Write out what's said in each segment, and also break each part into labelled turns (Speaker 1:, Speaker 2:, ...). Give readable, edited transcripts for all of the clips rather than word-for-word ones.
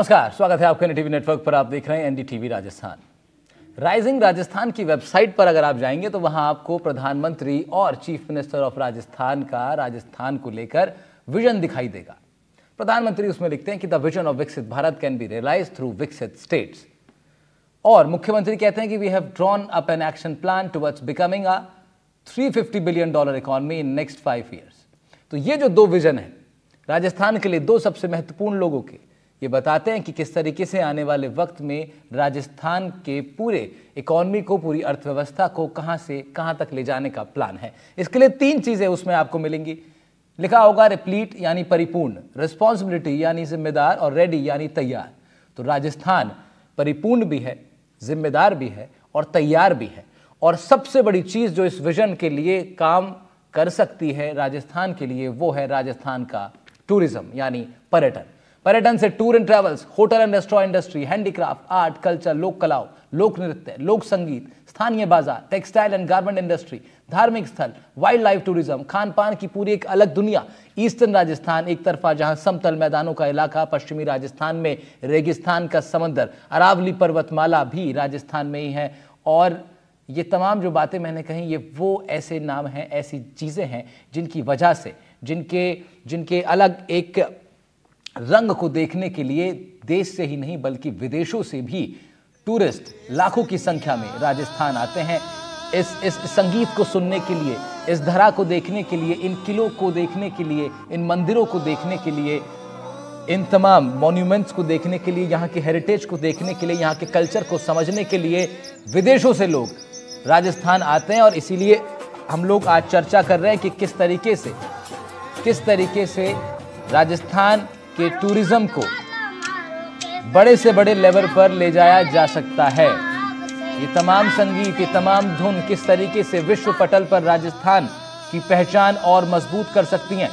Speaker 1: नमस्कार, स्वागत है आपका एनडीटीवी नेटवर्क पर। आप देख रहे हैं एनडीटीवी राजस्थान। राइजिंग राजस्थान की वेबसाइट पर अगर आप जाएंगे तो वहां आपको प्रधानमंत्री और चीफ मिनिस्टर ऑफ राजस्थान का राजस्थान को लेकर विजन दिखाई देगा। प्रधानमंत्री उसमें लिखते हैं कि the vision of Viksit Bharat can be realised through Viksit states, और मुख्यमंत्री कहते हैं कि we have drawn up an action plan towards becoming a $350 billion economy in next 5 years. तो ये जो दो विजन है राजस्थान के लिए, दो सबसे महत्वपूर्ण लोगों के, ये बताते हैं कि किस तरीके से आने वाले वक्त में राजस्थान के पूरे इकोनॉमी को, पूरी अर्थव्यवस्था को कहां से कहां तक ले जाने का प्लान है। इसके लिए 3 चीजें उसमें आपको मिलेंगी। लिखा होगा रिप्लीट यानी परिपूर्ण, रिस्पॉन्सिबिलिटी यानी जिम्मेदार, और रेडी यानी तैयार। तो राजस्थान परिपूर्ण भी है, जिम्मेदार भी है और तैयार भी है। और सबसे बड़ी चीज जो इस विजन के लिए काम कर सकती है राजस्थान के लिए, वो है राजस्थान का टूरिज्म यानी पर्यटन। पर्यटन से tour and travels, hotel and restaurant industry, handicraft, art, culture, लोक कलाओं, लोक नृत्य, लोक संगीत, स्थानीय बाजार, टेक्सटाइल एंड गारमेंट इंडस्ट्री, धार्मिक स्थल, वाइल्ड लाइफ टूरिज्म, खान पान की पूरी एक अलग दुनिया। ईस्टर्न राजस्थान एक तरफा जहां समतल मैदानों का इलाका, पश्चिमी राजस्थान में रेगिस्तान का समंदर, अरावली पर्वतमाला भी राजस्थान में ही है। और ये तमाम जो बातें मैंने कही, ये वो ऐसे नाम हैं, ऐसी चीजें हैं जिनकी वजह से, जिनके अलग एक रंग को देखने के लिए देश से ही नहीं बल्कि विदेशों से भी टूरिस्ट लाखों की संख्या में राजस्थान आते हैं इस संगीत को सुनने के लिए, इस धरा को देखने के लिए, इन किलों को देखने के लिए, इन मंदिरों को देखने के लिए, इन तमाम मॉन्यूमेंट्स को देखने के लिए, यहाँ के हेरिटेज को देखने के लिए, यहाँ के कल्चर को समझने के लिए विदेशों से लोग राजस्थान आते हैं। और इसीलिए हम लोग आज चर्चा कर रहे हैं कि किस तरीके से राजस्थान के टूरिज्म को बड़े से बड़े लेवल पर ले जाया जा सकता है। ये तमाम संगीत, ये तमाम धुन किस तरीके से विश्व पटल पर राजस्थान की पहचान और मजबूत कर सकती हैं।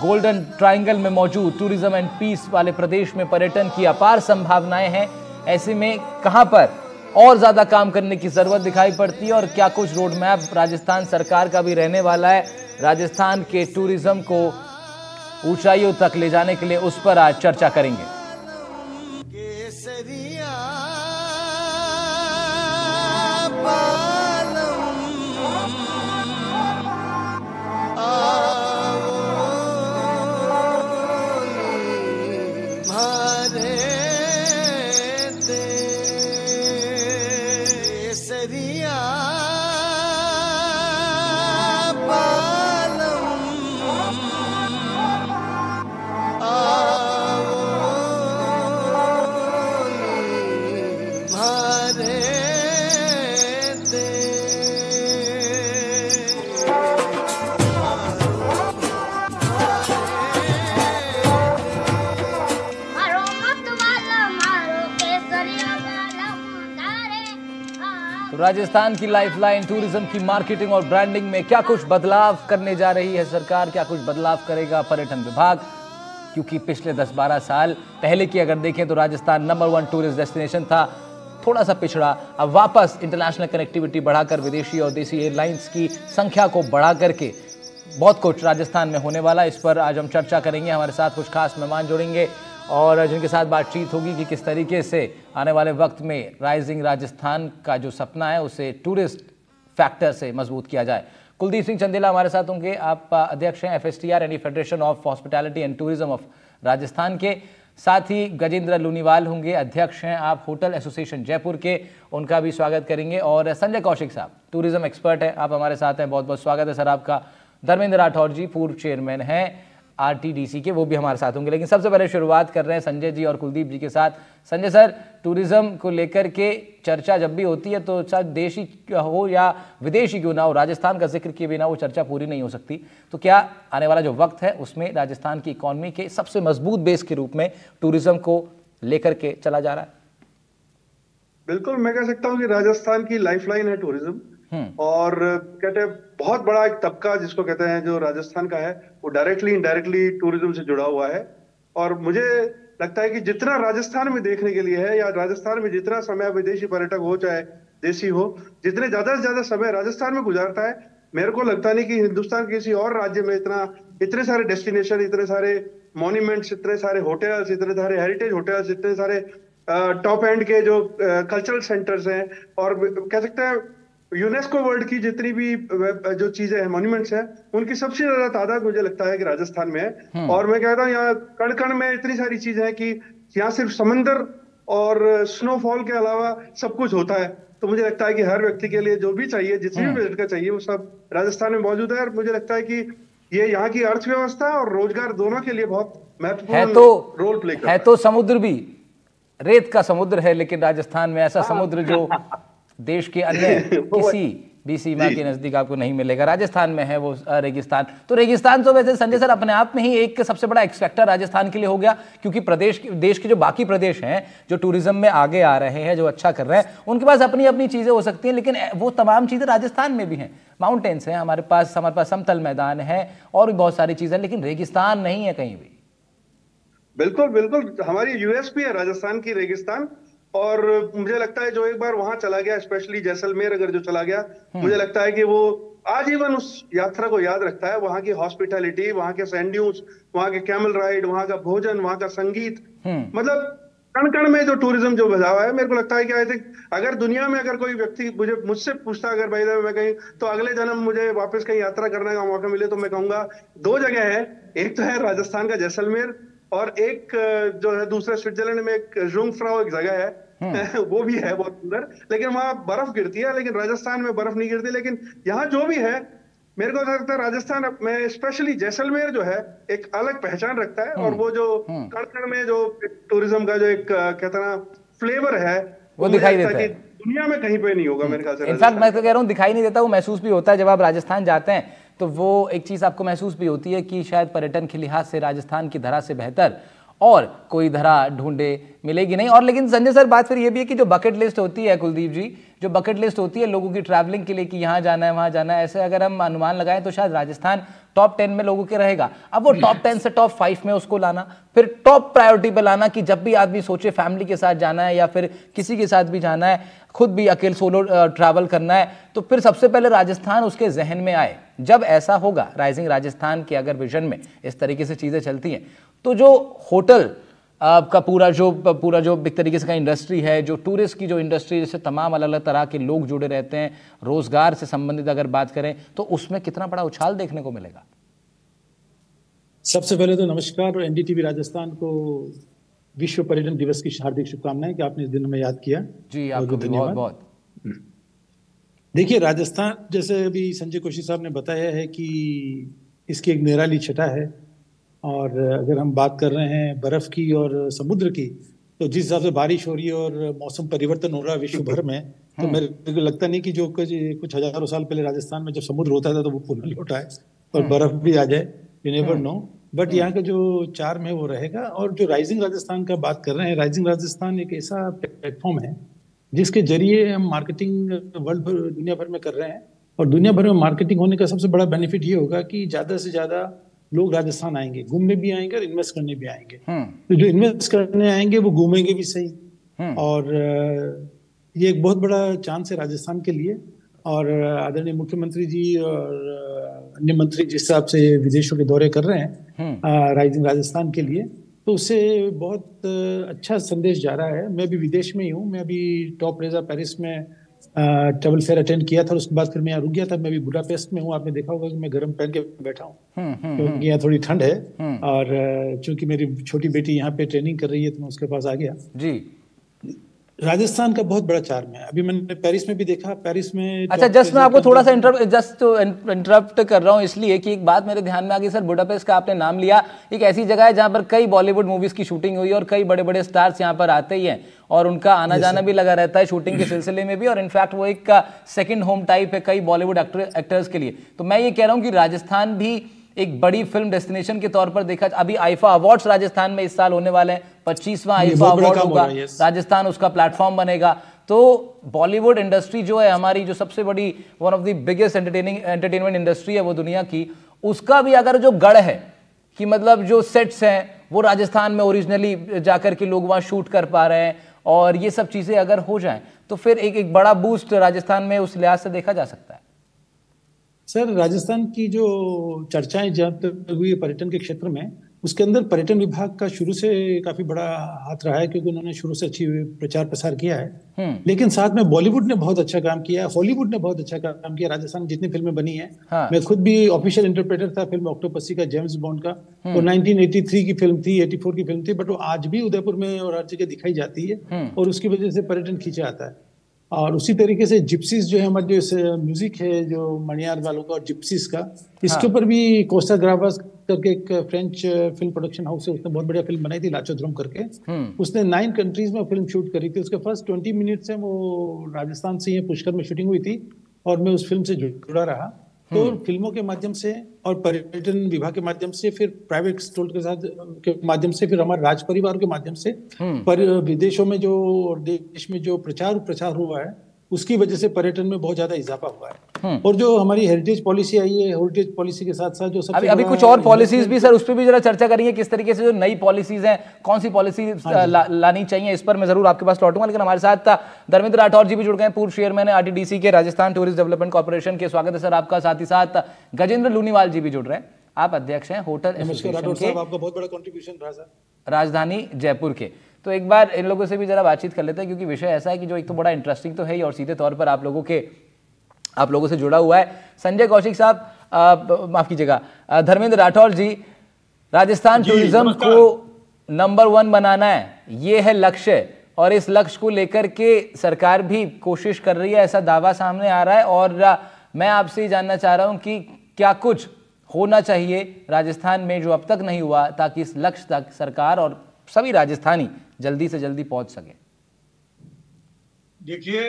Speaker 1: गोल्डन ट्रायंगल में मौजूद टूरिज्म एंड पीस वाले प्रदेश में पर्यटन की अपार संभावनाएं हैं। ऐसे में कहां पर और ज्यादा काम करने की जरूरत दिखाई पड़ती है और क्या कुछ रोड मैप राजस्थान सरकार का भी रहने वाला है राजस्थान के टूरिज्म को ऊंचाइयों तक ले जाने के लिए, उस पर आज चर्चा करेंगे। राजस्थान की लाइफलाइन टूरिज्म की मार्केटिंग और ब्रांडिंग में क्या कुछ बदलाव करने जा रही है सरकार, क्या कुछ बदलाव करेगा पर्यटन विभाग। क्योंकि पिछले 10-12 साल पहले की अगर देखें तो राजस्थान नंबर 1 टूरिस्ट डेस्टिनेशन था, थोड़ा सा पिछड़ा। अब वापस इंटरनेशनल कनेक्टिविटी बढ़ाकर विदेशी और देसी एयरलाइंस की संख्या को बढ़ा करके बहुत कुछ राजस्थान में होने वाला। इस पर आज हम चर्चा करेंगे। हमारे साथ कुछ खास मेहमान जुड़ेंगे और जिनके साथ बातचीत होगी कि किस तरीके से आने वाले वक्त में राइजिंग राजस्थान का जो सपना है उसे टूरिस्ट फैक्टर से मजबूत किया जाए। कुलदीप सिंह चंदेला हमारे साथ होंगे। आप अध्यक्ष हैं FSTR यानी federation of hospitality and tourism of Rajasthan के। साथ ही गजेंद्र लूनीवाल होंगे, अध्यक्ष हैं आप होटल एसोसिएशन जयपुर के, उनका भी स्वागत करेंगे। और संजय कौशिक साहब टूरिज्म एक्सपर्ट है, आप हमारे साथ हैं, बहुत बहुत स्वागत है सर आपका। धर्मेंद्र राठौर जी पूर्व चेयरमैन हैं RTDC के, वो भी हमारे साथ होंगे। लेकिन सबसे पहले शुरुआत कर रहे हैं संजय जी और कुलदीप जी के साथ। संजय सर, टूरिज्म को लेकर के चर्चा जब भी होती है तो चाहे देशी हो या विदेशी क्यों ना हो, राजस्थान का जिक्र किए बिना वो चर्चा पूरी नहीं हो सकती। तो क्या आने वाला जो वक्त है उसमें राजस्थान की इकोनॉमी के सबसे मजबूत बेस के रूप में टूरिज्म को लेकर के चला जा रहा है?
Speaker 2: बिल्कुल, मैं कह सकता हूँ कि राजस्थान की लाइफलाइन है टूरिज्म। और कहते हैं बहुत बड़ा एक तबका जिसको कहते हैं जो राजस्थान का है वो डायरेक्टली इनडायरेक्टली टूरिज्म से जुड़ा हुआ है। और मुझे लगता है कि जितना राजस्थान में देखने के लिए है, या राजस्थान में जितना समय विदेशी पर्यटक हो चाहे देसी हो, जितने ज्यादा से ज्यादा समय राजस्थान में गुजारता है मेरे को लगता नहीं कि हिंदुस्तान के किसी और राज्य में इतने सारे डेस्टिनेशन, इतने सारे मॉन्यूमेंट्स, इतने सारे होटल्स, इतने सारे हेरिटेज होटल्स, इतने सारे टॉप एंड के जो कल्चरल सेंटर्स हैं, और कह सकते हैं यूनेस्को वर्ल्ड की जितनी भी जो चीजें हैं, मॉन्यूमेंट्स हैं, उनकी सबसे ज्यादा तादाद मुझे लगता है कि राजस्थान में है। और मैं कहता हूँ यहाँ कण कण में इतनी सारी चीजें हैं कि यहाँ सिर्फ समंदर और स्नोफॉल के अलावा सब कुछ होता है। तो मुझे लगता है कि हर व्यक्ति के लिए जो भी चाहिए, जिस भी बजट का चाहिए, वो सब राजस्थान में मौजूद है। और मुझे लगता है कि ये यहाँ की अर्थव्यवस्था और रोजगार दोनों के लिए बहुत महत्वपूर्ण रोल प्ले करता है।
Speaker 1: तो समुद्र भी रेत का समुद्र है, लेकिन राजस्थान में ऐसा समुद्र जो देश के अन्य किसी भी सीमा के नजदीक आपको नहीं मिलेगा, राजस्थान में है वो रेगिस्तान। तो रेगिस्तान तो वैसे संजय सर अपने आप में ही एक सबसे बड़ा एक्स फैक्टर राजस्थान के लिए हो गया, क्योंकि देश के जो बाकी प्रदेश हैं जो टूरिज्म में आगे आ रहे हैं, जो अच्छा कर रहे हैं, उनके पास अपनी अपनी चीजें हो सकती हैं, लेकिन वो तमाम चीजें राजस्थान में भी हैं। माउंटेन्स हैं हमारे पास समतल मैदान है और भी बहुत सारी चीजें, लेकिन रेगिस्तान नहीं है कहीं भी।
Speaker 2: बिल्कुल बिल्कुल, हमारी यूएसपी है राजस्थान की रेगिस्तान। और मुझे लगता है जो एक बार वहां चला गया, स्पेशली जैसलमेर अगर जो चला गया, मुझे लगता है कि वो आजीवन उस यात्रा को याद रखता है। वहां की हॉस्पिटैलिटी, वहां के सैंड ड्यून्स, वहां के कैमल राइड, वहां का भोजन, वहां का संगीत, मतलब कण कण में जो टूरिज्म जो बजा हुआ है। मेरे को लगता है कि आई थिंक अगर दुनिया में अगर कोई व्यक्ति मुझसे पूछता, अगर भाई मैं कहीं तो अगले जन्म मुझे वापस कहीं यात्रा करने का मौका मिले, तो मैं कहूंगा दो जगह है। एक तो है राजस्थान का जैसलमेर, और एक जो है दूसरे स्विट्जरलैंड में एक जुंगफ्राउ एक जगह है वो भी है बहुत सुंदर, लेकिन वहां बर्फ गिरती है, लेकिन राजस्थान में बर्फ नहीं गिरती। लेकिन यहाँ जो भी है, मेरे को लगता है राजस्थान में स्पेशली जैसलमेर जो है एक अलग पहचान रखता है। और वो जो कण में जो टूरिज्म का जो एक कहते ना फ्लेवर है,
Speaker 1: वो दिखाई देता है,
Speaker 2: दुनिया में कहीं पे नहीं होगा मेरे ख्याल से।
Speaker 1: इनफैक्ट मैं तो कह रहा हूँ दिखाई नहीं देता, वो महसूस भी होता है जब आप राजस्थान जाते हैं। तो वो एक चीज आपको महसूस भी होती है कि शायद पर्यटन के लिहाज से राजस्थान की धरा से बेहतर और कोई धरा ढूंढे मिलेगी नहीं। और लेकिन संजय सर बात फिर ये भी है कि जो बकेट लिस्ट होती है, कुलदीप जी, जो बकेट लिस्ट होती है लोगों की ट्रैवलिंग के लिए कि यहाँ जाना है वहाँ जाना है, ऐसे अगर हम अनुमान लगाएं तो शायद राजस्थान टॉप 10 में लोगों के रहेगा। अब वो टॉप 10 से टॉप 5 में उसको लाना, फिर टॉप प्रायोरिटी पे लाना कि जब भी आदमी सोचे फैमिली के साथ जाना है या फिर किसी के साथ भी जाना है, खुद भी अकेले सोलो ट्रैवल करना है, तो फिर सबसे पहले राजस्थान उसके जहन में आए। जब ऐसा होगा, राइजिंग राजस्थान के अगर विजन में इस तरीके से चीज़ें चलती हैं, तो जो होटल का पूरा जो एक तरीके से का इंडस्ट्री है, जो टूरिस्ट की जो इंडस्ट्री, जैसे तमाम अलग अलग तरह के लोग जुड़े रहते हैं, रोजगार से संबंधित अगर बात करें, तो उसमें कितना बड़ा उछाल देखने को मिलेगा।
Speaker 3: सबसे पहले तो नमस्कार, और एनडीटीवी राजस्थान को विश्व पर्यटन दिवस की हार्दिक शुभकामनाएं कि आपने इस दिन में याद किया।
Speaker 1: जी, आपको बहुत बहुत।
Speaker 3: देखिए, राजस्थान जैसे अभी संजय कौशिक साहब ने बताया है कि इसकी एक निराली छटा है। और अगर हम बात कर रहे हैं बर्फ की और समुद्र की, तो जिस हिसाब से बारिश हो रही है और मौसम परिवर्तन हो रहा है विश्व भर में, तो मेरे को लगता नहीं कि जो कुछ हजारों साल पहले राजस्थान में जब समुद्र होता था तो वो पुनः लौटा है और बर्फ भी आ जाए, यू नेवर नो। बट यहाँ का जो चार्म है वो रहेगा। और जो राइजिंग राजस्थान का बात कर रहे हैं, राइजिंग राजस्थान एक ऐसा प्लेटफॉर्म है जिसके जरिए हम मार्केटिंग वर्ल्ड भर, दुनिया भर में कर रहे हैं। और दुनिया भर में मार्केटिंग होने का सबसे बड़ा बेनिफिट ये होगा कि ज्यादा से ज्यादा लोग राजस्थान आएंगे, घूमने भी आएंगे और इन्वेस्ट करने भी आएंगे। तो जो इन्वेस्ट करने आएंगे वो घूमेंगे भी सही। और ये एक बहुत बड़ा चांस है राजस्थान के लिए। और आदरणीय मुख्यमंत्री जी और अन्य मंत्री जिस हिसाब से विदेशों के दौरे कर रहे हैं राइजिंग राजस्थान के लिए, तो उससे बहुत अच्छा संदेश जा रहा है। मैं भी विदेश में ही हूँ, मैं अभी टॉप रेजा पेरिस में ट्रैवल फेयर अटेंड किया था, उसके बाद फिर मैं यहाँ रुक गया था। मैं भी बुडापेस्ट में हूँ, आपने देखा होगा कि मैं गर्म पहन के बैठा हूँ क्योंकि यहाँ थोड़ी ठंड है। और चूंकि मेरी छोटी बेटी यहाँ पे ट्रेनिंग कर रही है, तो मैं उसके पास आ गया जी। राजस्थान का बहुत बड़ा चार्म है। अभी मैंने पेरिस में भी देखा, पेरिस में
Speaker 1: अच्छा, जस्ट मैं आपको थोड़ा सा इंटरप्ट कर रहा हूँ इसलिए कि एक बात मेरे ध्यान में आ गई। सर, बुडापेस्ट का आपने नाम लिया, एक ऐसी जगह है जहाँ पर कई बॉलीवुड मूवीज की शूटिंग हुई और कई बड़े बड़े स्टार्स यहाँ पर आते ही हैं और उनका आना जाना भी लगा रहता है शूटिंग के सिलसिले में भी। और इनफैक्ट वो एक सेकंड होम टाइप है कई बॉलीवुड एक्टर्स के लिए। तो मैं ये कह रहा हूँ कि राजस्थान भी एक बड़ी फिल्म डेस्टिनेशन के तौर पर देखा। अभी आईफा अवार्ड्स राजस्थान में इस साल होने वाले हैं, 25वां आईफा अवार्ड होगा, राजस्थान उसका प्लेटफॉर्म बनेगा। तो बॉलीवुड इंडस्ट्री जो है हमारी, जो सबसे बड़ी one of the biggest entertainment industry है वो दुनिया की, उसका भी अगर जो गढ़ है कि मतलब जो सेट्स हैं वो राजस्थान में ओरिजिनली जाकर के लोग वहाँ शूट कर पा रहे हैं, और ये सब चीज़ें अगर हो जाएं तो फिर एक बड़ा बूस्ट राजस्थान में उस लिहाज से देखा जा सकता है।
Speaker 3: सर, राजस्थान की जो चर्चाएं जब तक हुई है पर्यटन के क्षेत्र में, उसके अंदर पर्यटन विभाग का शुरू से काफी बड़ा हाथ रहा है, क्योंकि उन्होंने शुरू से अच्छी प्रचार प्रसार किया है। लेकिन साथ में बॉलीवुड ने बहुत अच्छा काम किया है, हॉलीवुड ने बहुत अच्छा काम किया। राजस्थान जितनी फिल्में बनी हैं, हाँ। मैं खुद भी ऑफिशियल इंटरप्रेटर था फिल्म ऑक्टोपसी का, जेम्स बॉन्ड का। वो 1983 की फिल्म थी, 84 की फिल्म थी, बट वो आज भी उदयपुर में और हर जगह दिखाई जाती है, और उसकी वजह से पर्यटन खींचा आता है। और उसी तरीके से जिप्सीज जो है, हमारे जो म्यूजिक है जो मणियार वालों का और जिप्सीज का, इसके ऊपर भी कोस्टा ग्रावास करके एक फ्रेंच फिल्म प्रोडक्शन हाउस है, उसने बहुत बढ़िया फिल्म बनाई थी, लाचोद्रम करके। उसने 9 कंट्रीज में फिल्म शूट करी थी। उसके फर्स्ट 20 मिनट्स है वो राजस्थान से ही पुष्कर में शूटिंग हुई थी, और मैं उस फिल्म से जुड़ा रहा। तो फिल्मों के माध्यम से और पर्यटन विभाग के माध्यम से, फिर प्राइवेट स्टोर के साथ के माध्यम से, फिर हमारे राज परिवार के माध्यम से, पर विदेशों में जो और देश में जो प्रचार हुआ है, उसकी वजह से पर्यटन में बहुत ज्यादा इजाफा हुआ है। और जो हमारी हेरिटेज पॉलिसी आई है, हेरिटेज पॉलिसी के साथ साथ जो सबसे
Speaker 1: अभी कुछ और पॉलिसीज भी सर, उस पर भी जरा चर्चा करेंगे, किस तरीके से जो नई पॉलिसीज हैं, कौन सी पॉलिसी लानी चाहिए, इस पर मैं जरूर आपके पास लौटूंगा। लेकिन हमारे साथ धर्मेंद्र राठौर जी भी जुड़ गए, पूर्व चेयरमैन है आरटीडीसी के, राजस्थान टूरिस्ट डेवलपमेंट कॉर्पोरेशन के। स्वागत है सर आपका। साथ ही साथ गजेंद्र लूनीवाल जी भी जुड़ रहे हैं, आप अध्यक्ष हैं होटल एसोसिएशन के,
Speaker 3: आपका बहुत बड़ा कंट्रीब्यूशन रहा सर,
Speaker 1: राजधानी जयपुर के। तो एक बार इन लोगों से भी जरा बातचीत कर लेते हैं, क्योंकि विषय ऐसा है कि जो एक तो बड़ा इंटरेस्टिंग तो है ही, और सीधे तौर पर आप लोगों से जुड़ा हुआ है। संजय कौशिक साहब, माफ कीजिएगा, धर्मेंद्र राठौर जी, राजस्थान टूरिज्म को नंबर 1 बनाना है, ये है लक्ष्य, और इस लक्ष्य को लेकर के सरकार भी कोशिश कर रही है, ऐसा दावा सामने आ रहा है। और मैं आपसे जानना चाह रहा हूं कि क्या कुछ होना चाहिए राजस्थान में जो अब तक नहीं हुआ, ताकि इस लक्ष्य तक सरकार और सभी राजस्थानी जल्दी से जल्दी पहुंच सके।
Speaker 4: देखिए,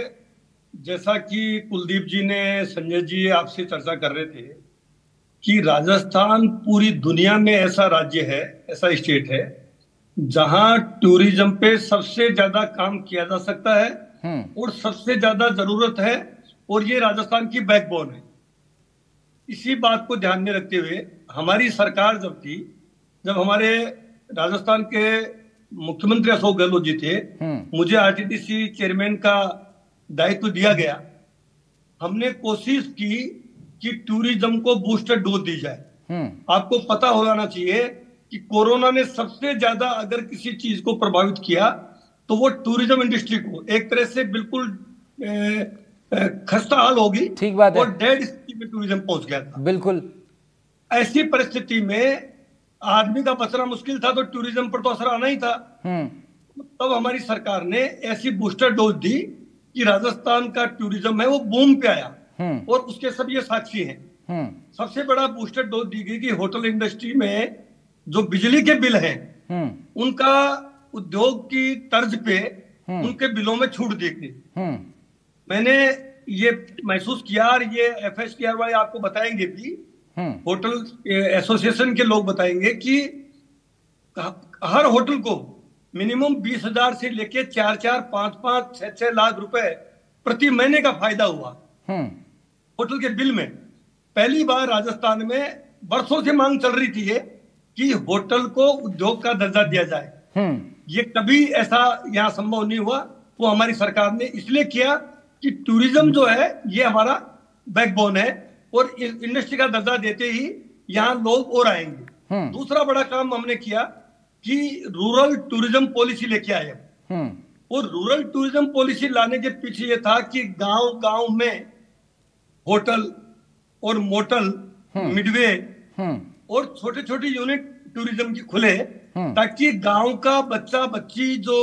Speaker 4: जैसा कि कुलदीप जी ने, संजय जी आपसे चर्चा कर रहे थे कि राजस्थान पूरी दुनिया में ऐसा राज्य है, ऐसा स्टेट है जहां टूरिज्म पे सबसे ज्यादा काम किया जा सकता है और सबसे ज्यादा जरूरत है, और ये राजस्थान की बैकबोन है। इसी बात को ध्यान में रखते हुए हमारी सरकार जब हमारे राजस्थान के मुख्यमंत्री अशोक गहलोत जी थे, मुझे आरटीडीसी चेयरमैन का दायित्व दिया गया, हमने कोशिश की कि टूरिज्म को बूस्टर डोज दी जाए। आपको पता हो जाना चाहिए कि कोरोना ने सबसे ज्यादा अगर किसी चीज को प्रभावित किया तो वो टूरिज्म इंडस्ट्री को एक तरह से बिल्कुल खस्ता हाल होगी,
Speaker 1: ठीक बात है,
Speaker 4: और डेड स्थिति में टूरिज्म पहुंच गया था।
Speaker 1: बिल्कुल
Speaker 4: ऐसी परिस्थिति में आदमी का बचना मुश्किल था, तो टूरिज्म पर तो असर आना ही था। तब हमारी सरकार ने ऐसी बूस्टर डोज दी कि राजस्थान का टूरिज्म है वो बूम पे आया, और उसके सब ये साक्षी हैं। सबसे बड़ा बूस्टर डोज दी गई कि होटल इंडस्ट्री में जो बिजली के बिल हैं, उनका उद्योग की तर्ज पे उनके बिलों में छूट दी गई। मैंने ये महसूस किया, और ये FSTR वाले आपको बताएंगे भी, होटल एसोसिएशन के लोग बताएंगे कि हर होटल को मिनिमम 20,000 से लेके 4-4, 5-5, 6-6 लाख रुपए प्रति महीने का फायदा हुआ होटल के बिल में। पहली बार राजस्थान में बरसों से मांग चल रही थी ये कि होटल को उद्योग का दर्जा दिया जाए। ये कभी ऐसा यहाँ संभव नहीं हुआ, वो हमारी सरकार ने इसलिए किया कि टूरिज्म जो है ये हमारा बैकबोन है, और इंडस्ट्री का दर्जा देते ही यहाँ लोग और आएंगे। दूसरा बड़ा काम हमने किया कि रूरल टूरिज्म पॉलिसी लेके आए, और रूरल टूरिज्म पॉलिसी लाने के पीछे ये था कि गांव-गांव में होटल और मोटल, मिडवे और छोटे-छोटे यूनिट टूरिज्म की खुले, ताकि गांव का बच्चा बच्ची जो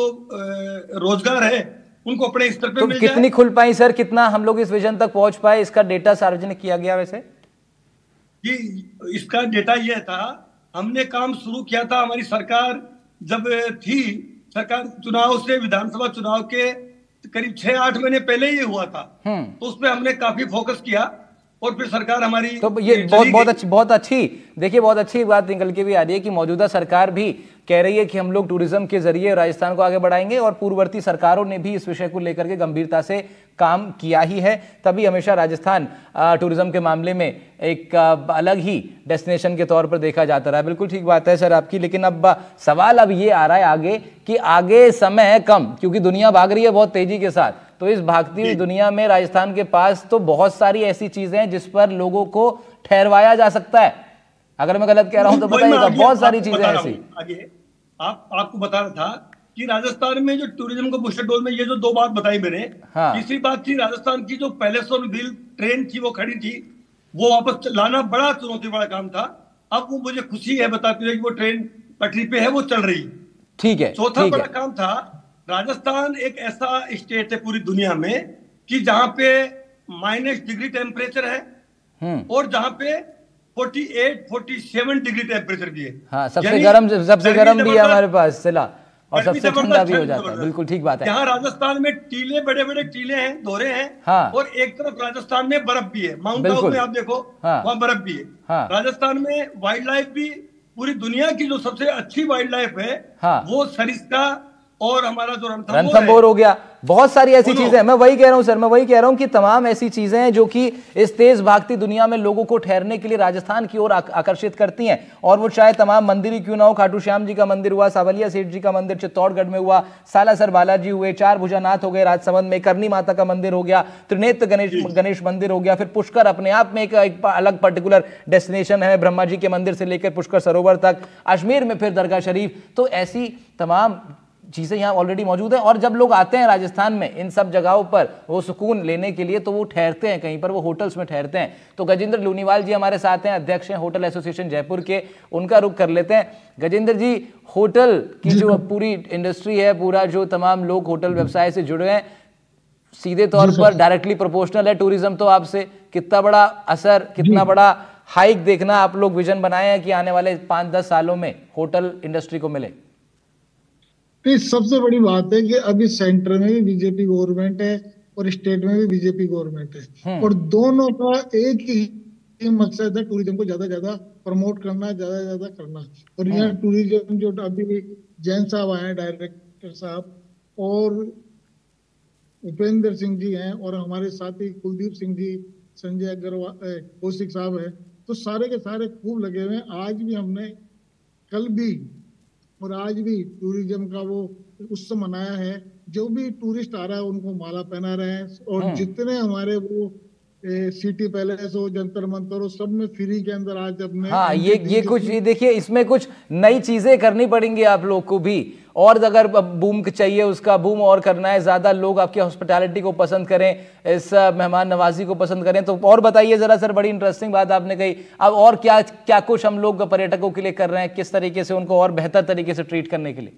Speaker 4: रोजगार है उनको अपने स्तर पे
Speaker 1: तो
Speaker 4: मिल
Speaker 1: कितनी
Speaker 4: जाए।
Speaker 1: खुल पाई सर, कितना हम लोग इस विजन तक पहुंच पाए, इसका डेटा सार्वजनिक किया गया? वैसे
Speaker 4: जी, इसका डेटा यह था, हमने काम शुरू किया था, हमारी सरकार जब थी, सरकार चुनाव से, विधानसभा चुनाव के करीब 6-8 महीने पहले ही हुआ था, तो उसमें हमने काफी फोकस किया, और फिर सरकार हमारी,
Speaker 1: तो ये बहुत अच्छी देखिए, बहुत अच्छी बात निकल के भी आ रही है कि मौजूदा सरकार भी कह रही है कि हम लोग टूरिज्म के जरिए राजस्थान को आगे बढ़ाएंगे, और पूर्ववर्ती सरकारों ने भी इस विषय को लेकर के गंभीरता से काम किया ही है। तभी हमेशा राजस्थान टूरिज्म के मामले में एक अलग ही डेस्टिनेशन के तौर पर देखा जाता रहा है। बिल्कुल ठीक बात है सर आपकी, लेकिन अब सवाल अब ये आ रहा है आगे कि आगे समय है कम, क्योंकि दुनिया भाग रही है बहुत तेजी के साथ, तो इस भागती हुई दुनिया में राजस्थान के पास तो बहुत सारी ऐसी चीजें हैं जिस पर लोगों को ठहरवाया जा सकता है। अगर मैं गलत कह रहा हूं तो बताइएगा, बहुत सारी चीजें ऐसी।
Speaker 4: आगे आपको बता रहा था कि राजस्थान में जो टूरिज्म को बूस्टर डोज में ये जो दो बात बताई मैंने, तीसरी बात थी राजस्थान की जो पैलेस ऑन व्हील ट्रेन थी वो खड़ी थी, वो वापस लाना बड़ा चुनौती बड़ा काम था। अब वो मुझे खुशी है बताते हुए कि वो ट्रेन पटरी पे है, वो चल रही।
Speaker 1: ठीक है।
Speaker 4: चौथा बड़ा काम था, राजस्थान एक ऐसा स्टेट है पूरी दुनिया में कि जहां पे -डिग्री टेम्परेचर है और जहां पे 48-47 डिग्री टेम्परेचर भी है।
Speaker 1: हाँ, सबसे गर्म भी है हमारे पास जिला, और सबसे ठंडा भी हो जाता है। बिल्कुल ठीक बात है।
Speaker 4: यहाँ राजस्थान में टीले, बड़े बड़े टीले हैं, दोहरे हैं।
Speaker 1: हाँ।
Speaker 4: और एक तरफ राजस्थान में बर्फ भी है, माउंट आबू में आप देखो। हाँ। वहाँ बर्फ भी है। हाँ। राजस्थान में वाइल्ड लाइफ भी पूरी दुनिया की जो सबसे अच्छी वाइल्ड लाइफ है। हाँ। वो सरिस्का और हमारा जो
Speaker 1: रणथंभौर हो गया, बहुत सारी ऐसी चीजें। मैं वही कह रहा हूं सर, मैं वही कह रहा हूं कि तमाम ऐसी चीजें हैं जो कि इस तेज भागती दुनिया में लोगों को ठहरने के लिए राजस्थान की ओर आकर्षित करती हैं। और वो चाहे तमाम मंदिर ही क्यों ना हो, खाटू श्याम जी का मंदिर हुआ, सावलिया सेठ जी का मंदिर चित्तौड़गढ़ में हुआ, सालासर बालाजी हुए, चार भुजानाथ हो गए राजसमंद में, करनी माता का मंदिर हो गया, त्रिनेत्र गणेश मंदिर हो गया, फिर पुष्कर अपने आप में एक अलग पर्टिकुलर डेस्टिनेशन है, ब्रह्मा जी के मंदिर से लेकर पुष्कर सरोवर तक, अजमेर में फिर दरगाह शरीफ। तो ऐसी तमाम चीजें यहाँ ऑलरेडी मौजूद है। और जब लोग आते हैं राजस्थान में इन सब जगहों पर वो सुकून लेने के लिए, तो वो ठहरते हैं कहीं पर, वो होटल्स में ठहरते हैं। तो गजेंद्र लूनीवाल जी हमारे साथ हैं, अध्यक्ष हैं होटल एसोसिएशन जयपुर के, उनका रुख कर लेते हैं। गजेंद्र जी, होटल की जो पूरी इंडस्ट्री है, पूरा जो तमाम लोग होटल व्यवसाय से जुड़े हैं, सीधे तौर पर डायरेक्टली प्रोपोर्शनल है टूरिज्म तो आपसे। कितना बड़ा असर, कितना बड़ा हाइक देखना आप लोग विजन बनाए हैं कि आने वाले 5-10 सालों में होटल इंडस्ट्री को मिले?
Speaker 5: सबसे बड़ी बात है कि अभी सेंटर में भी बीजेपी गवर्नमेंट है और स्टेट में भी बीजेपी गवर्नमेंट है, और दोनों का एक ही मकसद है टूरिज्म को ज्यादा ज्यादा प्रमोट करना, ज्यादा ज्यादा करना। और यहाँ टूरिज्म जो अभी जैन साहब आए हैं, डायरेक्टर साहब, और उपेंद्र सिंह जी हैं, और हमारे साथी कुलदीप सिंह जी, संजय अग्रवाल, कौशिक साहब है, तो सारे के सारे खूब लगे हुए हैं। आज भी हमने, कल भी और आज भी टूरिज्म का वो उत्सव मनाया है। जो भी टूरिस्ट आ रहा है उनको माला पहना रहे हैं, और जितने हमारे वो सिटी पैलेस हो, जंतर मंतर हो, सब में फ्री के अंदर आज अपने।
Speaker 1: हाँ, ये कुछ, ये देखिए, इसमें कुछ नई चीजें करनी पड़ेंगी आप लोग को भी। और अगर बूम चाहिए, उसका बूम और करना है, ज्यादा लोग आपकी हॉस्पिटैलिटी को पसंद करें, इस मेहमान नवाजी को पसंद करें, तो और बताइए जरा सर। बड़ी इंटरेस्टिंग बात आपने कही। अब और क्या क्या कुछ हम लोग पर्यटकों के लिए कर रहे हैं, किस तरीके से उनको और बेहतर तरीके से ट्रीट करने के लिए?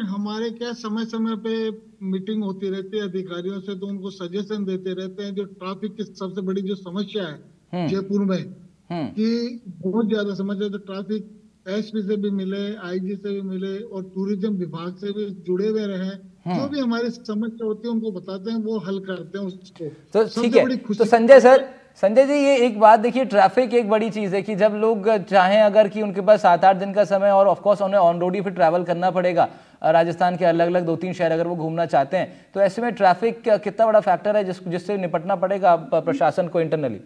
Speaker 5: हमारे क्या समय समय पे मीटिंग होती रहती है अधिकारियों से, तो उनको सजेशन देते रहते हैं। जो ट्रैफिक की सबसे बड़ी जो समस्या है जयपुर में, कि बहुत ज्यादा समस्या, तो ट्रैफिक एसपी से भी मिले, आईजी से भी मिले, और टूरिज्म विभाग से भी जुड़े हुए रहे। जो भी हमारी समस्या होती है उनको बताते हैं, वो हल करते हैं उसको।
Speaker 1: तो ठीक है। तो संजय जी, ये एक बात देखिए, ट्रैफिक एक बड़ी चीज है कि जब लोग चाहें अगर कि उनके पास 7-8 दिन का समय, और ऑफ कोर्स उन्हें ऑन रोड ही फिर ट्रैवल करना पड़ेगा राजस्थान के अलग अलग 2-3 शहर अगर वो घूमना चाहते हैं, तो ऐसे में ट्रैफिक कितना बड़ा फैक्टर है जिससे निपटना पड़ेगा प्रशासन को इंटरनली?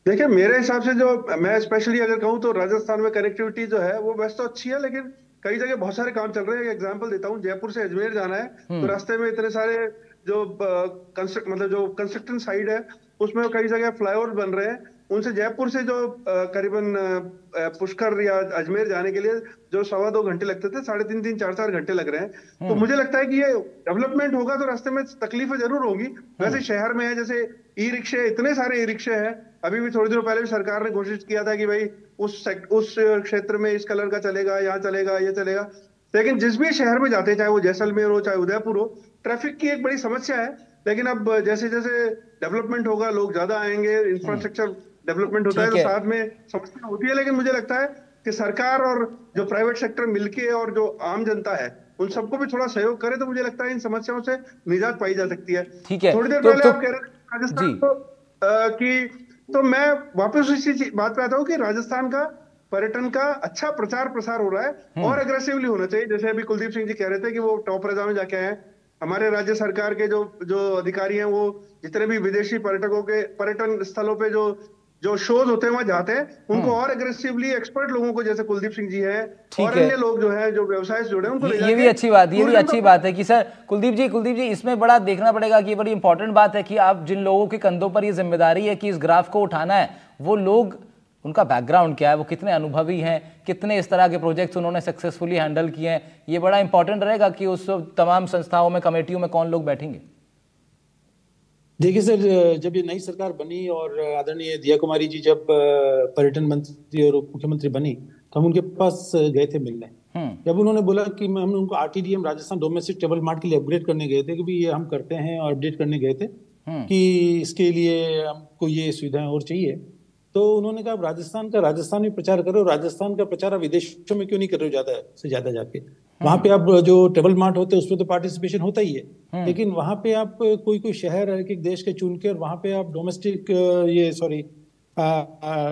Speaker 2: देखिए, मेरे हिसाब से जो मैं स्पेशली अगर कहूँ तो राजस्थान में कनेक्टिविटी जो है वो वैसे तो अच्छी है, लेकिन कई जगह बहुत सारे काम चल रहे हैं। एग्जांपल देता हूँ, जयपुर से अजमेर जाना है तो रास्ते में इतने सारे जो जो कंस्ट्रक्शन साइड है उसमें कई जगह फ्लाईओवर बन रहे हैं। उनसे जयपुर से जो करीबन पुष्कर या अजमेर जाने के लिए जो 1.25-2 घंटे लगते थे, 3.5-3, 4-4 घंटे लग रहे हैं। तो मुझे लगता है कि ये डेवलपमेंट होगा तो रास्ते में तकलीफें जरूर होगी। वैसे शहर में है, जैसे ई रिक्शे, इतने सारे ई रिक्शे हैं। अभी भी थोड़ी देर पहले भी सरकार ने घोषित किया था कि भाई उस क्षेत्र में इस कलर का चलेगा, यहाँ चलेगा, ये चलेगा। लेकिन जिस भी शहर में जाते, चाहे वो जैसलमेर हो, चाहे उदयपुर हो, ट्रैफिक की एक बड़ी समस्या है। लेकिन अब जैसे जैसे डेवलपमेंट होगा, लोग ज्यादा आएंगे, इंफ्रास्ट्रक्चर डेवलपमेंट होता है, तो साथ में समस्या होती है। लेकिन मुझे लगता है कि सरकार और जो प्राइवेट सेक्टर मिलके और जो आम जनता है उन सबको भी थोड़ा सहयोग करे, तो मुझे लगता है इन समस्याओं से निजात पाई जा सकती है।
Speaker 1: ठीक है।
Speaker 2: थोड़ी देर पहले आप कह रहे थे राजस्थान को तो मैं वापस इसी बात पे आता हूँ कि राजस्थान का पर्यटन का अच्छा प्रचार प्रसार हो रहा है और अग्रेसिवली होना चाहिए। जैसे अभी कुलदीप सिंह जी कह रहे थे कि वो टॉप रेजा में जाके आए। हमारे राज्य सरकार के जो अधिकारी हैं वो जितने भी विदेशी पर्यटकों के पर्यटन स्थलों पे जो जो शोज होते हैं वहां जाते हैं, उनको और एग्रेसिवली एक्सपर्ट लोगों को, जैसे कुलदीप सिंह जी हैं और अन्य लोग जो है जो व्यवसाय से जुड़े हैं, उनको
Speaker 1: ये भी अच्छी बात है कि सर कुलदीप जी इसमें बड़ा देखना पड़ेगा कि ये बड़ी इंपॉर्टेंट बात है कि आप जिन लोगों के कंधों पर ये जिम्मेदारी है कि इस ग्राफ को उठाना है, वो लोग, उनका बैकग्राउंड क्या है, वो कितने अनुभवी हैं, कितने इस तरह के प्रोजेक्ट्स उन्होंने सक्सेसफुली हैंडल किए हैं, ये बड़ा इंपॉर्टेंट रहेगा कि उस तमाम संस्थाओं में, कमेटियों में कौन लोग बैठेंगे।
Speaker 3: देखिए सर, जब ये नई सरकार बनी और आदरणीय दिया कुमारी जी जब पर्यटन मंत्री और उप मुख्यमंत्री बनी, तो हम उनके पास गए थे मिलने। जब उन्होंने बोला कि हम उनको आरटीडीएम राजस्थान डोमेस्टिक ट्रेवल मार्ट के लिए अपग्रेड करने गए थे कि भी ये हम करते हैं और अपडेट करने गए थे कि इसके लिए हमको ये सुविधाएं और चाहिए, तो उन्होंने कहा राजस्थान में प्रचार करो, राजस्थान का प्रचार आप विदेशों में क्यों नहीं कर रहे हो ज्यादा से ज्यादा जाके, वहां पे आप जो ट्रेवल मार्ट होते हैं उसमें तो पार्टिसिपेशन होता ही है, लेकिन वहां पे आप कोई शहर एक देश के चुन के और वहां पे आप डोमेस्टिक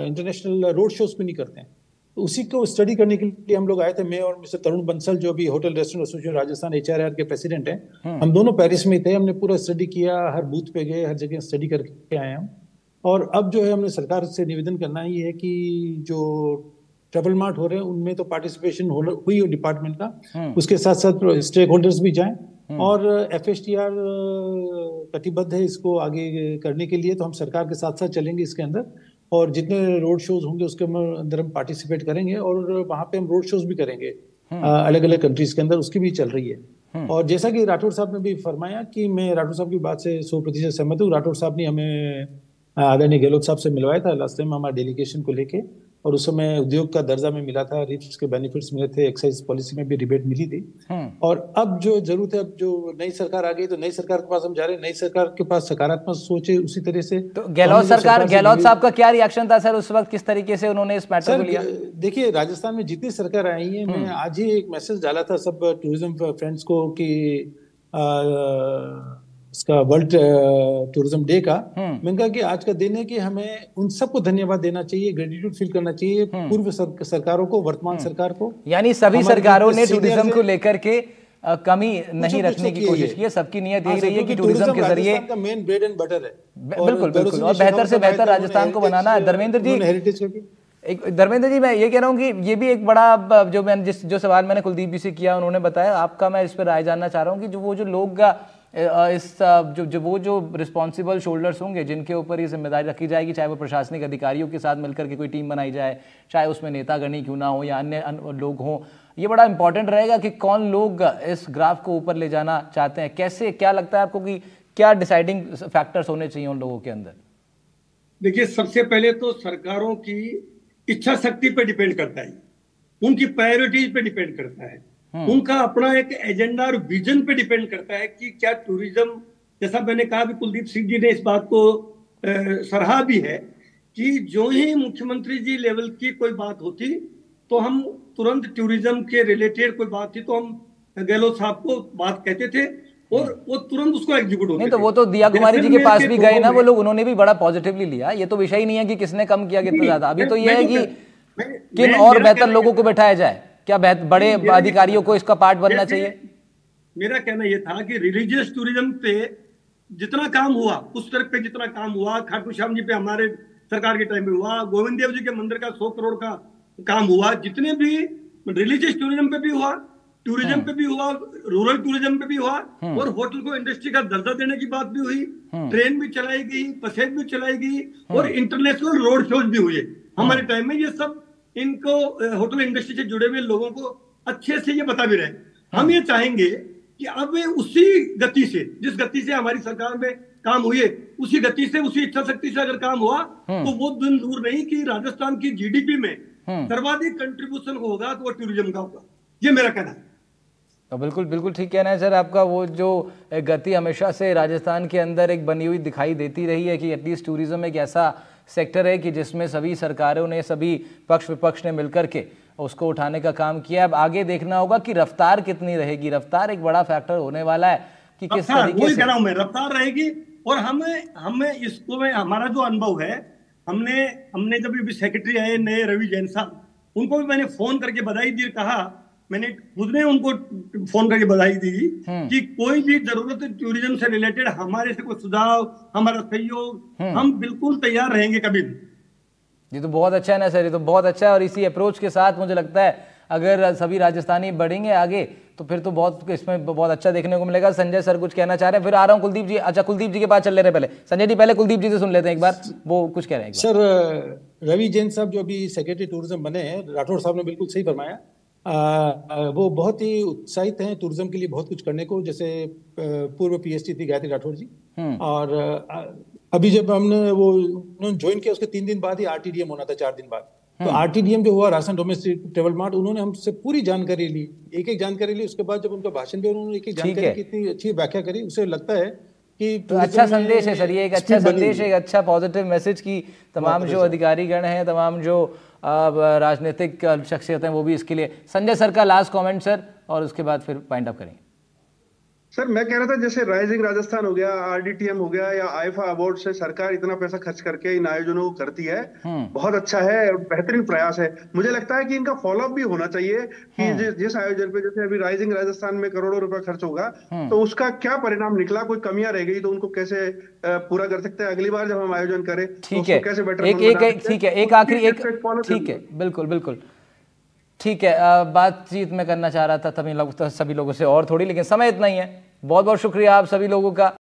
Speaker 3: इंटरनेशनल रोड शोज क्यों नहीं करते हैं। तो उसी को स्टडी करने के लिए हम लोग आए थे, मैं और मिस्टर तरुण बंसल जो भी hotel restaurant association Rajasthan HRR के प्रेसिडेंट हैं, हम दोनों पेरिस में थे, हमने पूरा स्टडी किया, हर बूथ पे गए, हर जगह स्टडी करके आए हम। और अब जो है हमने सरकार से निवेदन करना ही है कि जो ट्रेवल मार्ट हो रहे हैं उनमें तो पार्टिसिपेशन हुई हो डिपार्टमेंट का, उसके साथ साथ स्टेक होल्डर्स भी जाएं और FSTR कटिबद्ध है इसको आगे करने के लिए, तो हम सरकार के साथ साथ चलेंगे इसके अंदर और जितने रोड शोज होंगे उसके अंदर हम पार्टिसिपेट करेंगे और वहां पे हम रोड शोज भी करेंगे अलग अलग कंट्रीज के अंदर, उसकी भी चल रही है। और जैसा कि राठौर साहब ने भी फरमाया कि मैं राठौर साहब की बात से 100% सहमत हूँ। राठौर साहब ने हमें आदरणीय गहलोत साहब से मिलवाया था लास्ट टाइम हमारे डेलीगेशन को लेके, और उस समय उद्योग का दर्जा में मिला था, रिप्स के बेनिफिट्स मिले थे, एक्साइज पॉलिसी में भी रिबेट मिली थी। और अब जो जरूरत है, अब जो नई सरकार आ गई तो नई सरकार के पास हम जा रहे हैं, नई सरकार के पास सकारात्मक सोच है उसी तरह से।
Speaker 1: तो गहलोत साहब का क्या रिएक्शन था सर उस वक्त, किस तरीके से उन्होंने इस मैटर को लिया?
Speaker 3: देखिए, राजस्थान में जितनी सरकार आई है, मैं आज ही एक मैसेज डाला था सब टूरिज्म फ्रेंड्स को कि इसका वर्ल्ड टूरिज्म डे का, मैंने कहा कि आज का दिन है कि हमें उन सबको धन्यवाद देना चाहिए, ग्रेटिट्यूड फील करना चाहिए पूर्व सरकारों को, वर्तमान सरकार को,
Speaker 1: यानी सभी सरकारों ने टूरिज्म को लेकर के कमी नहीं रखने की कोशिश की है, सबकी नियत यही रही है कि टूरिज्म के जरिए
Speaker 3: मेन ब्रेड एंड बटर है,
Speaker 1: बिल्कुल, और बेहतर से बेहतर राजस्थान को बनाना है। धर्मेंद्र जी, मैं ये कह रहा हूँ कि ये भी एक बड़ा, जो सवाल मैंने कुलदीप जी से किया उन्होंने बताया, आपका मैं इस पर राय जानना चाह रहा हूँ कि जो लोग जो रिस्पॉन्सिबल शोल्डर्स होंगे जिनके ऊपर ये जिम्मेदारी रखी जाएगी, चाहे वो प्रशासनिक अधिकारियों के साथ मिलकर के कोई टीम बनाई जाए, चाहे उसमें नेतागणी क्यों ना हो या अन्य लोग हों, ये बड़ा इंपॉर्टेंट रहेगा कि कौन लोग इस ग्राफ को ऊपर ले जाना चाहते हैं, कैसे, क्या लगता है आपको कि क्या डिसाइडिंग फैक्टर्स होने चाहिए उन लोगों के अंदर?
Speaker 4: देखिए, सबसे पहले तो सरकारों की इच्छा शक्ति पे डिपेंड करता है, उनकी प्रायोरिटीज पे डिपेंड करता है, उनका अपना एक एजेंडा और विजन पे डिपेंड करता है कि क्या टूरिज्म, जैसा मैंने कहा भी, कुलदीप सिंह जी ने इस बात को सराहा भी है कि जो ही मुख्यमंत्री जी लेवल की कोई बात होती तो हम तुरंत टूरिज्म के रिलेटेड कोई बात थी तो हम गहलोत साहब को बात कहते थे और वो तुरंत उसको एग्जीक्यूट होते थे।
Speaker 1: तो वो तो दिया कुमारी जी के पास भी गए ना वो लोग, उन्होंने भी बड़ा पॉजिटिवली लिया। ये तो विषय ही नहीं है कि किसने कम किया कितना ज्यादा, अभी तो ये है कि किन और बेहतर लोगों को बैठाया जाए, क्या बड़े अधिकारियों को इसका पार्ट बनना चाहिए।
Speaker 4: मेरा कहना यह था कि रिलीजियस टूरिज्म पे जितना काम हुआ, उस तरफ पे जितना काम हुआ, खाटू श्याम जी पे हमारे सरकार के टाइम में हुआ, गोविंद देव जी के मंदिर का 100 करोड़ का काम हुआ, जितने भी रिलीजियस टूरिज्म पे भी हुआ, टूरिज्म पे भी हुआ, रूरल टूरिज्म पे भी हुआ, और होटल को इंडस्ट्री का दर्जा देने की बात भी हुई, ट्रेन भी चलाई गई, बसें भी चलाई गई और इंटरनेशनल रोड शोज भी हुए हमारे टाइम में। ये सब इनको होटल इंडस्ट्री से जुड़े हुए लोगों को अच्छे से ये बता भी रहे। हम ये चाहेंगे कि अब उसी गति से, जिस गति से हमारी सरकार में काम हुए, उसी गति से, उसी इच्छा शक्ति से अगर काम हुआ तो वो दिन दूर नहीं कि राजस्थान की जीडीपी में सर्वाधिक कंट्रीब्यूशन होगा तो वो टूरिज्म का होगा। ये मेरा कहना है।
Speaker 1: तो बिल्कुल ठीक कहना है सर आपका। वो जो गति हमेशा से राजस्थान के अंदर एक बनी हुई दिखाई देती रही है कि एटलीस्ट टूरिज्म एक ऐसा सेक्टर है कि जिसमें सभी सरकारों ने, सभी पक्ष विपक्ष ने मिलकर के उसको उठाने का काम किया। अब आगे देखना होगा कि रफ्तार कितनी रहेगी। रफ्तार एक बड़ा फैक्टर होने वाला है कि किस तरीके से
Speaker 4: रफ्तार रहेगी। और हमें इसको में हमारा जो अनुभव है, हमने जब सेक्रेटरी आए नए रवि जैन साहब, उनको भी मैंने फोन करके बधाई दी, कहा, मैंने खुद ने उनको फोन करके बधाई दी कि कोई भी जरूरत टूरिज्म से रिलेटेड हमारे से कोई सुझाव, हमारा सहयोग, हम बिल्कुल तैयार रहेंगे कभी भी।
Speaker 1: ये तो बहुत अच्छा है ना सर, ये तो बहुत अच्छा है। और इसी अप्रोच के साथ मुझे लगता है अगर सभी राजस्थानी बढ़ेंगे आगे तो फिर तो बहुत इसमें बहुत अच्छा देखने को मिलेगा। संजय सर कुछ कहना चाह रहे हैं, फिर आ रहा हूँ कुलदीप जी। अच्छा, कुलदीप जी के पास चल ले रहे हैं पहले। संजय जी पहले कुलदीप जी से सुन लेते हैं एक बार, वो कुछ कह रहे हैं।
Speaker 3: सर, रवि जैन साहब जो अभी सेक्रेटरी टूरिज्म बने हैं, राठौर साहब ने बिल्कुल सही फरमाया। वो बहुत ही उत्साहित हैं टूरिज्म के लिए बहुत कुछ करने को। जैसे पूर्व पीएसटी थी गायत्री राठौर जी, और अभी जब हमने वो उन्होंने ज्वाइन किया उसके 3 दिन बाद ही आरटीडीएम होना था, 4 दिन बाद। तो आरटीडीएम जो हुआ, राशन डोमेस्टिक ट्रेवल मार्ट, उन्होंने हमसे पूरी जानकारी ली, एक जानकारी ली। उसके बाद जब उनका भाषण दिया उन्होंने एक जानकारी की इतनी अच्छी व्याख्या करी, उसे लगता है कि
Speaker 1: तो अच्छा संदेश है सर, ये एक अच्छा संदेश है, एक अच्छा पॉजिटिव मैसेज की तमाम जो अधिकारीगण हैं, तमाम जो राजनीतिक शख्सियत हैं, वो भी इसके लिए। संजय सर का लास्ट कमेंट सर, और उसके बाद फिर पॉइंट अप करेंगे।
Speaker 2: सर मैं कह रहा था जैसे राइजिंग राजस्थान हो गया, आरडीटीएम हो गया, या आईफा अवार्ड से सरकार इतना पैसा खर्च करके इन आयोजनों को करती है, बहुत अच्छा है, बेहतरीन प्रयास है। मुझे लगता है कि इनका फॉलोअप भी होना चाहिए कि जिस आयोजन पे जैसे अभी राइजिंग राजस्थान में करोड़ों रुपए खर्च होगा, तो उसका क्या परिणाम निकला, कोई कमियां रह गई तो उनको कैसे पूरा कर सकते हैं अगली बार जब हम आयोजन करें,
Speaker 1: ठीक है,
Speaker 2: कैसे बेटर
Speaker 1: ठीक है, एक आखिरी एक, ठीक है, बिल्कुल बिल्कुल ठीक है। बातचीत मैं करना चाह रहा था सभी लोगों से और थोड़ी, लेकिन समय इतना ही है। बहुत बहुत शुक्रिया आप सभी लोगों का।